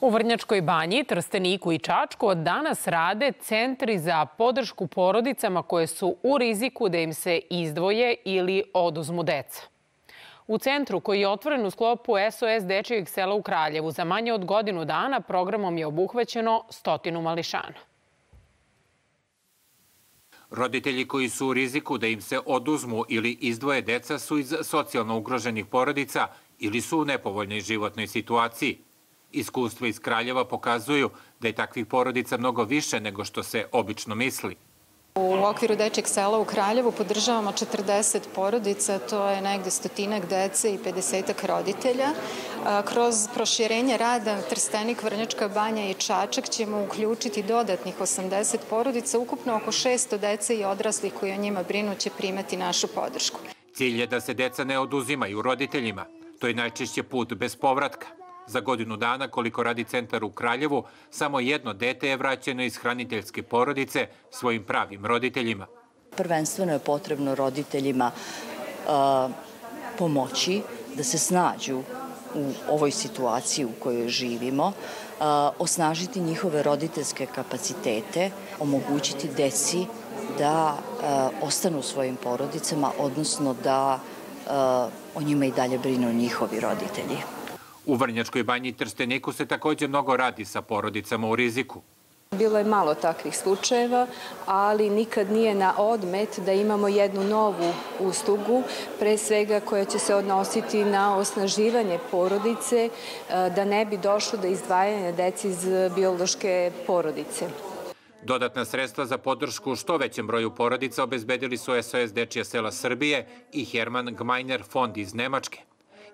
U Vrnjačkoj Banji, Trsteniku i Čačku od danas rade centri za podršku porodicama koje su u riziku da im se izdvoje ili oduzmu deca. U centru, koji je otvoren u sklopu SOS Dečijeg sela u Kraljevu, za manje od godinu dana programom je obuhvaćeno 100 mališana. Roditelji koji su u riziku da im se oduzmu ili izdvoje deca su iz socijalno ugroženih porodica ili su u nepovoljnoj životnoj situaciji. Iskustva iz Kraljeva pokazuju da je takvih porodica mnogo više nego što se obično misli. U okviru Dečijeg sela u Kraljevu podržavamo 40 porodica, to je negde 100-ak dece i 50-ak roditelja. Kroz proširenje rada Trstenik, Vrnjačka Banja i Čačak ćemo uključiti dodatnih 80 porodica, ukupno oko 600 dece i odraslih koji o njima brinu će primati našu podršku. Cilj je da se deca ne oduzimaju roditeljima. To je najčešće put bez povratka. Za godinu dana, koliko radi centar u Kraljevu, samo jedno dete je vraćeno iz hraniteljske porodice svojim pravim roditeljima. Prvenstveno je potrebno roditeljima pomoći da se snađu u ovoj situaciji u kojoj živimo, osnažiti njihove roditeljske kapacitete, omogućiti deci da ostanu u svojim porodicama, odnosno da o njima i dalje brinu njihovi roditelji. U Vrnjačkoj Banji i Trsteniku se također mnogo radi sa porodicama u riziku. Bilo je malo takvih slučajeva, ali nikad nije na odmet da imamo jednu novu uslugu, pre svega koja će se odnositi na osnaživanje porodice, da ne bi došlo do izdvajanja dece iz biološke porodice. Dodatna sredstva za podršku što većem broju porodica obezbedili su SOS Dečija sela Srbije i Hermann Gmeiner fond iz Nemačke.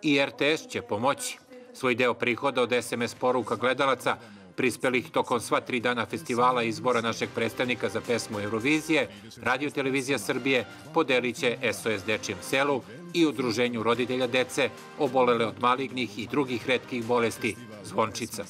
I RTS će pomoći. Svoj deo prihoda od SMS poruka gledalaca prispelih tokom sva 3 dana festivala i izbora našeg predstavnika za pesmu Eurovizije, Radio Televizija Srbije podelit će SOS Dečijem selu i Udruženju roditelja dece obolele od malignih i drugih retkih bolesti Zvončica.